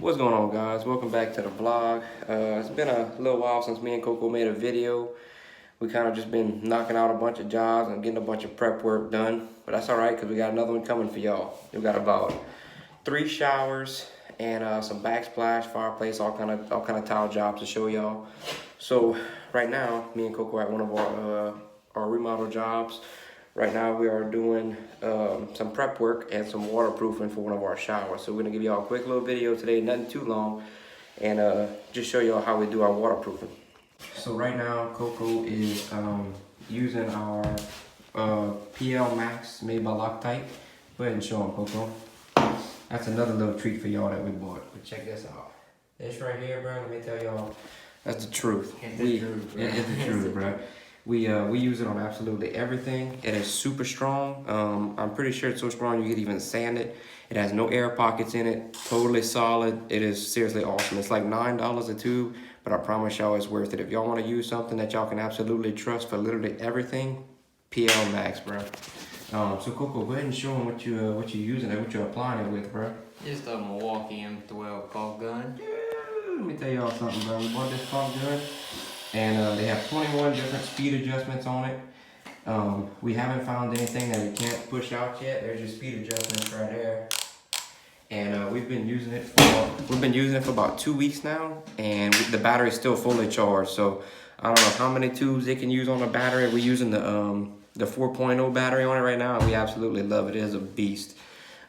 What's going on, guys? Welcome back to the vlog. It's been a little while since me and Coco made a video. We kind of just been knocking out a bunch of jobs and getting a bunch of prep work done, but that's all right because we got another one coming for y'all. We got about 3 showers and some backsplash, fireplace, all kind of tile jobs to show y'all. So right now, me and Coco are at one of our remodel jobs. Right now we are doing some prep work and some waterproofing for one of our showers. So we're gonna give y'all a quick little video today, nothing too long, and just show y'all how we do our waterproofing. So right now Coco is using our PL Max made by Loctite. Go ahead and show them, Coco. That's another little treat for y'all that we bought. But check this out. This right here, bro, let me tell y'all, that's the truth. It's the truth, bro. We use it on absolutely everything. It is super strong. I'm pretty sure it's so strong you could even sand it. It has no air pockets in it. Totally solid. It is seriously awesome. It's like $9 a tube, but I promise y'all it's worth it. If y'all want to use something that y'all can absolutely trust for literally everything, PL Max, bro. So Coco, go ahead and show them what you're using and what you're applying it with, bro. Just a Milwaukee M12 caulk gun. Let me tell y'all something, bro. We bought this caulk gun. And they have 21 different speed adjustments on it. We haven't found anything that we can't push out yet. There's your speed adjustments right there. And we've been using it for about 2 weeks now, and the battery's still fully charged. So I don't know how many tubes it can use on the battery. We're using the 4.0 battery on it right now, and we absolutely love it. It is a beast.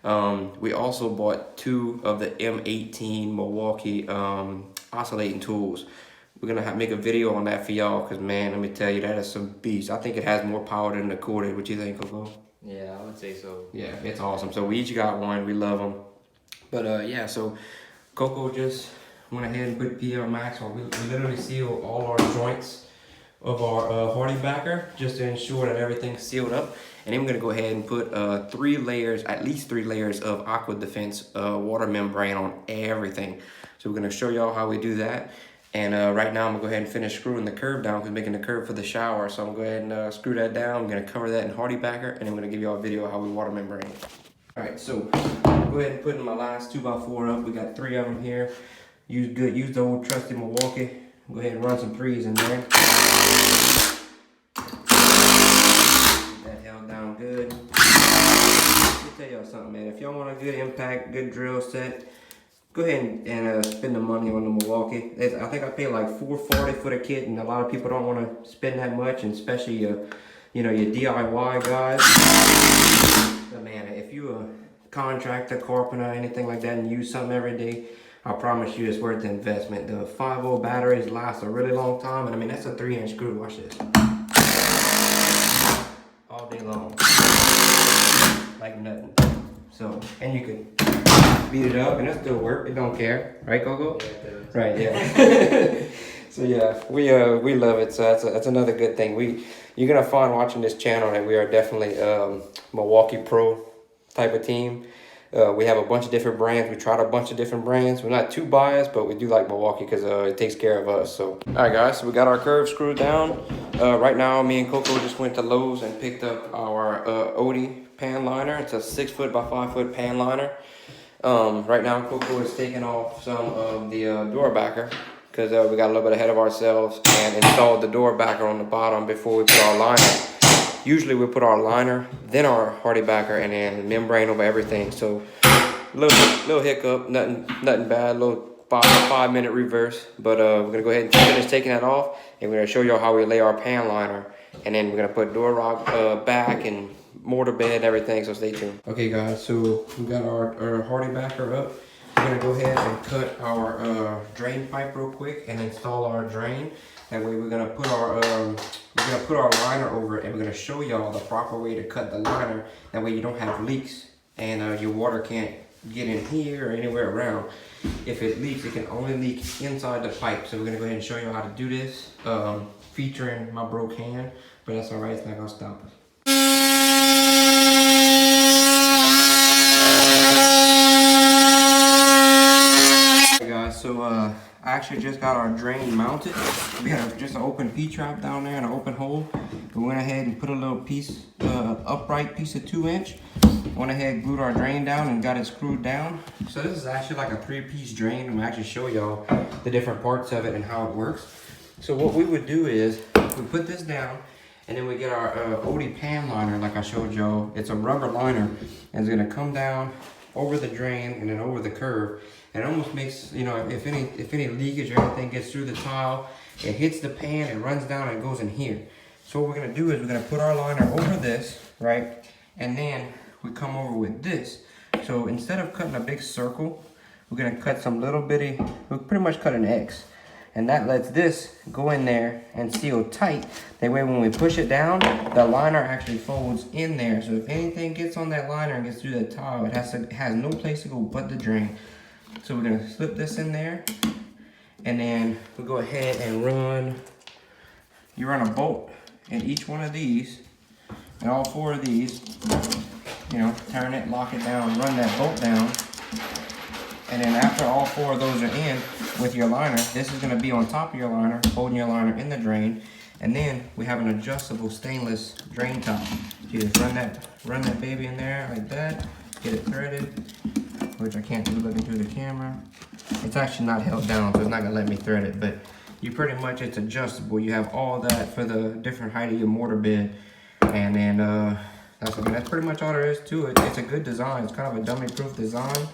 We also bought 2 of the M18 Milwaukee oscillating tools. We're gonna make a video on that for y'all, cause man, let me tell you, that is some beast. I think it has more power than the corded. What you think, Coco? Yeah, I would say so. Yeah, it's awesome. So we each got one. We love them. But yeah, so Coco just went ahead and put PL Max on. We literally seal all our joints of our hardy backer just to ensure that everything's sealed up. And then we're gonna go ahead and put at least 3 layers of Aqua Defense water membrane on everything. So we're gonna show y'all how we do that. And right now I'm gonna go ahead and finish screwing the curb down because I'm making the curb for the shower. So I'm gonna go ahead and screw that down. I'm gonna cover that in hardy backer, and I'm gonna give y'all a video of how we water membrane. All right, so go ahead and put in my last 2x4 up. We got 3 of them here. Use the old trusty Milwaukee. Go ahead and run some 3s in there. Get that held down good. Let me tell y'all something, man. If y'all want a good impact, good drill set, go ahead and spend the money on the Milwaukee. I think I paid like $440 for the kit, and a lot of people don't want to spend that much, and especially your DIY guys. But man, if you're a contractor, carpenter, anything like that, and use something every day, I promise you it's worth the investment. The 5-volt batteries last a really long time, and I mean that's a 3-inch screw. Watch this, all day long, like nothing. So, and you could beat it up and it still work. It don't care, right, Coco? Yeah, it does. Right, yeah. So yeah, we love it. So that's another good thing. You're gonna find watching this channel that we are definitely Milwaukee Pro type of team. We have a bunch of different brands. We tried a bunch of different brands. We're not too biased, but we do like Milwaukee because it takes care of us. So all right, guys. So we got our curve screwed down. Right now, me and Coco just went to Lowe's and picked up our Odie pan liner. It's a 6-foot by 5-foot pan liner. Right now Coco is taking off some of the door backer because we got a little bit ahead of ourselves and installed the door backer on the bottom before we put our liner. Usually we put our liner, then our hardy backer, and then membrane over everything. So little hiccup, nothing bad, little 5-minute reverse. But we're gonna go ahead and finish taking that off, and we're gonna show y'all how we lay our pan liner, and then we're gonna put door rock back and mortar bed and everything, so stay tuned. Okay guys, so we got our hardy backer up. We're gonna go ahead and cut our drain pipe real quick and install our drain. That way we're gonna put our liner over it, and we're gonna show y'all the proper way to cut the liner. That way you don't have leaks and your water can't get in here or anywhere around. If it leaks, it can only leak inside the pipe. So we're gonna go ahead and show you how to do this, featuring my broke hand, but that's all right, it's not gonna stop us. so I actually just got our drain mounted. We had just an open P-trap down there and an open hole. We went ahead and put a little piece, upright piece of 2-inch. Went ahead, glued our drain down and got it screwed down. So this is actually like a 3-piece drain. I'm gonna actually show y'all the different parts of it and how it works. So what we would do is we put this down and then we get our OD pan liner like I showed y'all. It's a rubber liner and it's gonna come down over the drain and then over the curve. And it almost makes, you know, if any leakage or anything gets through the tile, it hits the pan, it runs down and it goes in here. So what we're gonna do is we're gonna put our liner over this, right? And then we come over with this. So instead of cutting a big circle, we're gonna cut some little bitty, we'll pretty much cut an X. And that lets this go in there and seal tight. That way when we push it down, the liner actually folds in there. So if anything gets on that liner and gets through the tile, it has no place to go but the drain. So we're gonna slip this in there. And then we go ahead and you run a bolt in each one of these. And all 4 of these, you know, turn it, lock it down, run that bolt down. And then after all 4 of those are in with your liner, this is gonna be on top of your liner, holding your liner in the drain. And then we have an adjustable stainless drain top. You just run that baby in there like that, get it threaded, which I can't do looking through the camera. It's actually not held down, so it's not gonna let me thread it, but you pretty much, it's adjustable. You have all that for the different height of your mortar bed. And then that's pretty much all there is to it. It's a good design. It's kind of a dummy-proof design.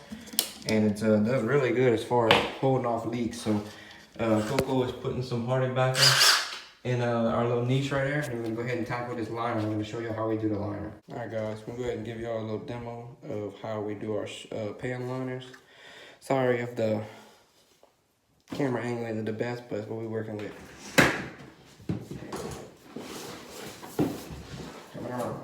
And it does really good as far as holding off leaks. So Coco is putting some hardy backing in our little niche right there. And we're gonna go ahead and tackle this liner. I'm gonna show you how we do the liner. All right, guys, we'll go ahead and give y'all a little demo of how we do our pan liners. Sorry if the camera angle isn't the best, but it's what we're working with. Coming around.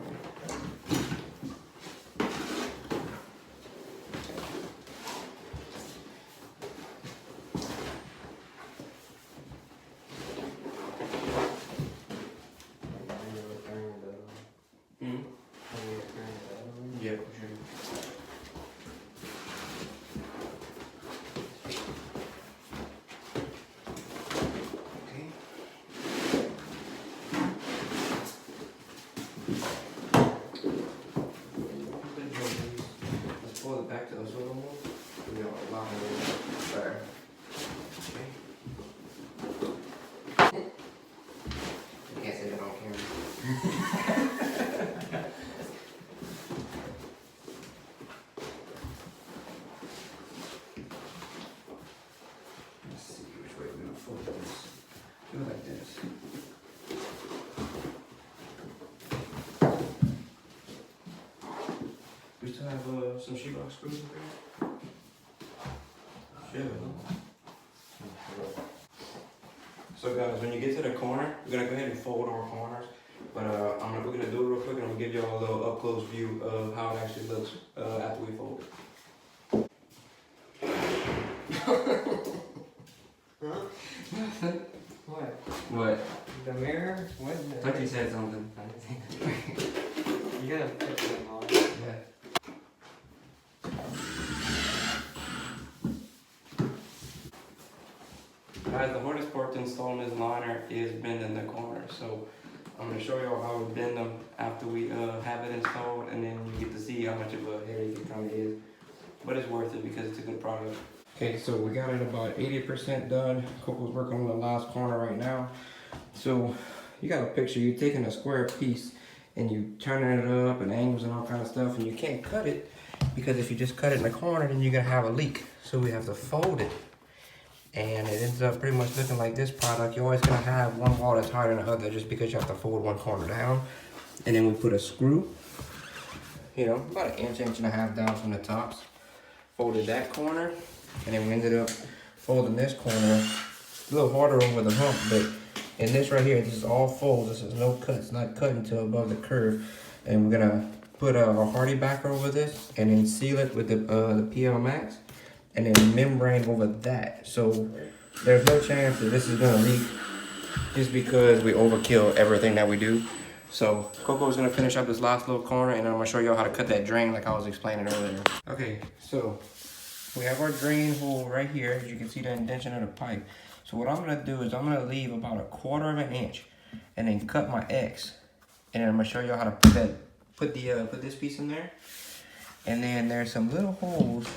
Yeah, for sure. Okay. Let's pull it back to us a little more. We got a lot of there. Okay. You can't say that on camera. Do it like this. We still have some sheetrock screws in there? Should. So guys, when you get to the corner, we're gonna go ahead and fold our corners. But we're gonna do it real quick and I'm gonna give y'all a little up close view of how it actually looks after we fold it. Huh? What? What? The mirror? What? I thought you said something. You gotta put them on. Yeah. Guys, the hardest part to installing this liner is bending the corner. So I'm gonna show y'all how we bend them after we have it installed, and then you get to see how much of a headache it kind of is. But it's worth it because it's a good product. Okay, so we got it about 80% done. Coco's working on the last corner right now. So you got a picture, you're taking a square piece and you turning it up and angles and all kind of stuff, and you can't cut it because if you just cut it in the corner, then you're gonna have a leak. So we have to fold it. And it ends up pretty much looking like this product. You're always gonna have one wall that's higher than the other just because you have to fold one corner down. And then we put a screw, you know, about an inch, inch and a half down from the tops. Folded that corner, and then we ended up folding this corner. A little harder over the hump, but in this right here, this is all folds. This is no cuts, not cut until above the curve. And we're gonna put a hardy backer over this and then seal it with the PL Max. And then membrane over that. So there's no chance that this is gonna leak just because we overkill everything that we do. So Coco's gonna finish up this last little corner and I'm gonna show y'all how to cut that drain like I was explaining earlier. Okay, so we have our drain hole right here. As you can see the indentation of the pipe. So what I'm gonna do is I'm gonna leave about 1/4 of an inch and then cut my X. And then I'm gonna show you how to put this piece in there. And then there's some little holes.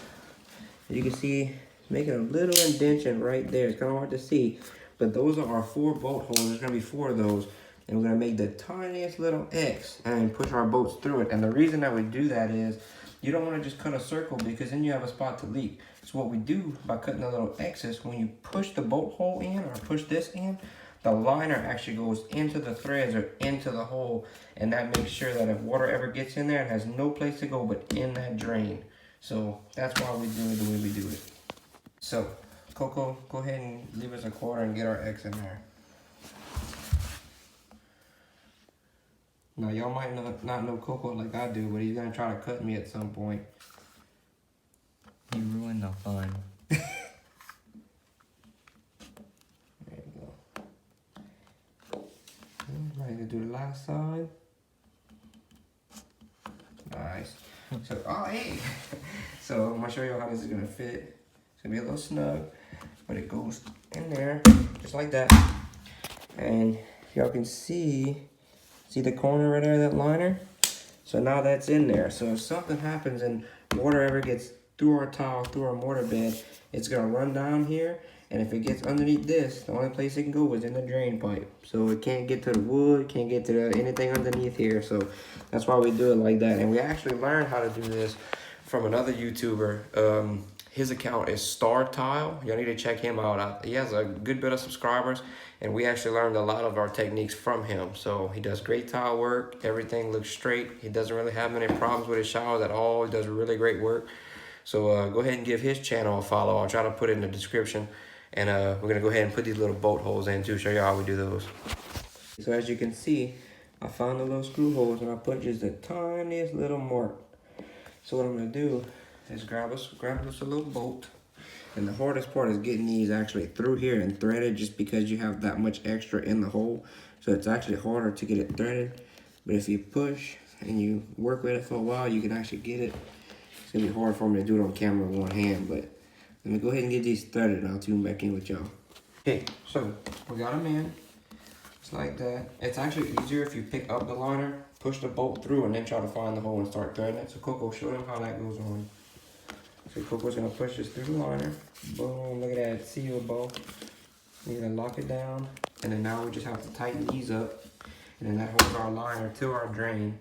You can see, making a little indentation right there. It's kind of hard to see, but those are our 4 bolt holes. There's gonna be 4 of those, and we're gonna make the tiniest little X and push our boats through it. And the reason that we do that is you don't want to just cut a circle because then you have a spot to leak. So what we do by cutting the little X's, when you push the bolt hole in or push this in, the liner actually goes into the threads or into the hole, and that makes sure that if water ever gets in there, it has no place to go but in that drain. So that's why we do it the way we do it. So, Coco, go ahead and leave us 1/4 and get our X in there. Now, y'all might not know Coco like I do, but he's gonna try to cut me at some point. You ruined the fun. There you go. Ready to do the last side. Nice. So, oh hey! So I'm gonna show you how this is gonna fit. It's gonna be a little snug, but it goes in there just like that. And y'all can see the corner right there, that liner? So now that's in there. So if something happens and water ever gets through our tile, through our mortar bed, it's gonna run down here. And if it gets underneath this, the only place it can go is in the drain pipe. So it can't get to the wood, can't get to anything underneath here. So that's why we do it like that. And we actually learned how to do this from another YouTuber. His account is Star Tile. Y'all need to check him out. He has a good bit of subscribers, and we actually learned a lot of our techniques from him. So he does great tile work. Everything looks straight. He doesn't really have many problems with his showers at all. He does really great work. So go ahead and give his channel a follow. I'll try to put it in the description. And we're gonna go ahead and put these little bolt holes in to show you how we do those. So as you can see, I found the little screw holes and I put just the tiniest little mark. So what I'm gonna do is grab us a little bolt. And the hardest part is getting these actually through here and threaded, just because you have that much extra in the hole. So it's actually harder to get it threaded. But if you push and you work with it for a while, you can actually get it. It's gonna be hard for me to do it on camera with one hand, but let me go ahead and get these threaded and I'll tune back in with y'all. Okay, so we got them in. Just like that. It's actually easier if you pick up the liner, push the bolt through, and then try to find the hole and start threading it. So Coco, show them how that goes on. So Coco's gonna push this through the liner. Boom, look at that seal bow. You're gonna lock it down. And then now we just have to tighten these up. And then that holds our liner to our drain.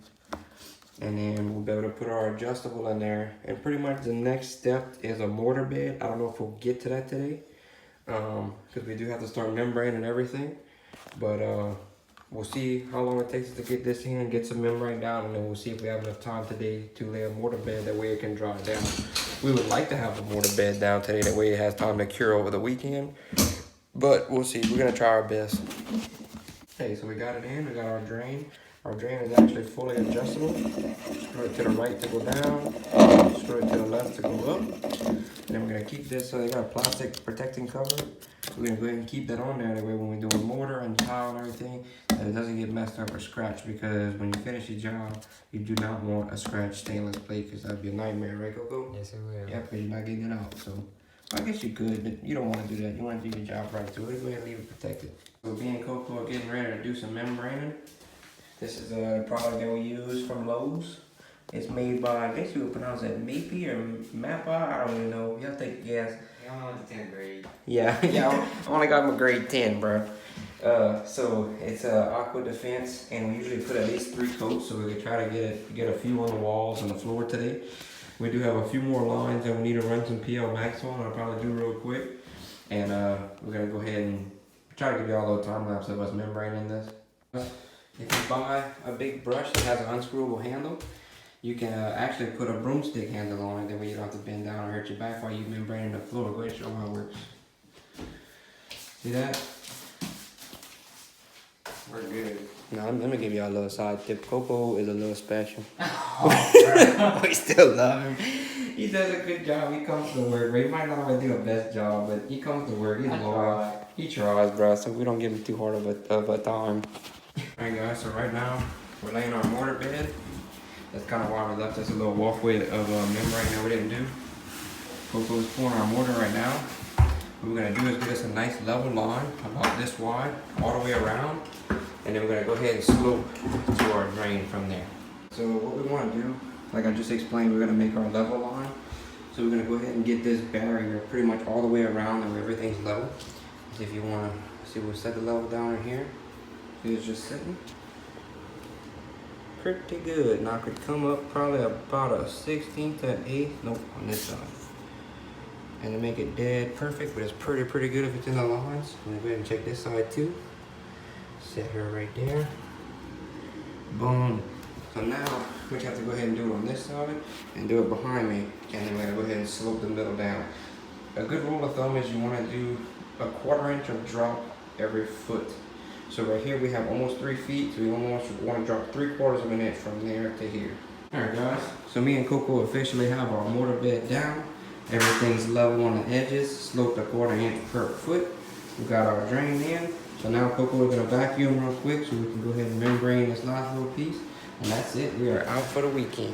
And then we'll be able to put our adjustable in there. And pretty much the next step is a mortar bed. I don't know if we'll get to that today, because we do have to start membrane and everything. But we'll see how long it takes us to get this in, get some membrane down, and then we'll see if we have enough time today to lay a mortar bed. That way it can dry down. We would like to have the mortar bed down today. That way it has time to cure over the weekend. But we'll see. We're gonna try our best. Okay, so we got it in. We got our drain. Our drain is actually fully adjustable. Screw it to the right to go down. Screw it to the left to go up. And then we're gonna keep this, so they got a plastic protecting cover. We're gonna go ahead and keep that on there. That way when we're doing mortar and tile and everything, that it doesn't get messed up or scratched, because when you finish your job, you do not want a scratched stainless plate, because that'd be a nightmare, right, Coco? Yes, it will. Yep, because you're not getting it out. So I guess you could, but you don't want to do that. You want to do your job right. So we're gonna go ahead and leave it protected. So me and Coco are getting ready to do some membraning. This is a product that we use from Lowe's. It's made by, I guess you would pronounce it Mapei or Mappa. I don't even know. You have to take a guess. You only went to 10th grade. Yeah, I only got my grade 10, bro. So it's Aqua Defense, and we usually put at least 3 coats, so we could try to get a few on the walls and the floor today. We do have a few more lines that we need to run some PL Max on. I'll probably do real quick, and we're gonna go ahead and try to give you all a little time lapse of us membraning this. If you buy a big brush that has an unscrewable handle, you can actually put a broomstick handle on it. That way you don't have to bend down or hurt your back while you membraning the floor. Go ahead and show them how it works. See that? We're good. No, let me give y'all a little side tip. Coco is a little special. Oh, We still love him. He does a good job. He comes to work. He might not always do the best job, but he comes to work. He's loyal. He tries, bro. So we don't give him too hard of a time. Alright, guys. So right now we're laying our mortar bed. That's kind of why we left us a little walkway of membrane that we didn't do. Coco's pouring our mortar right now. What we're gonna do is get us a nice level line, about this wide, all the way around. And then we're gonna go ahead and slope to our drain from there. So what we wanna do, like I just explained, we're gonna make our level line. So we're gonna go ahead and get this barrier pretty much all the way around and everything's level. So if you wanna see, we'll set the level down in here. See, it's just sitting pretty good. Now I could come up probably about a 16th to an 8th, nope, on this side. And to make it dead perfect, but it's pretty good if it's in the lines. I'm gonna go ahead and check this side too. Set her right there. Boom. So now we just have to go ahead and do it on this side and do it behind me. And then we're gonna go ahead and slope the middle down. A good rule of thumb is you wanna do a 1/4 inch of drop every foot. So right here we have almost 3 feet, so we almost wanna drop 3/4 of an inch from there to here. All right guys, so me and Coco officially have our mortar bed down. Everything's level on the edges, sloped a 1/4 inch per foot. We got our drain in. So now Coco is gonna vacuum real quick so we can go ahead and membrane this last little piece. And that's it, we are out for the weekend.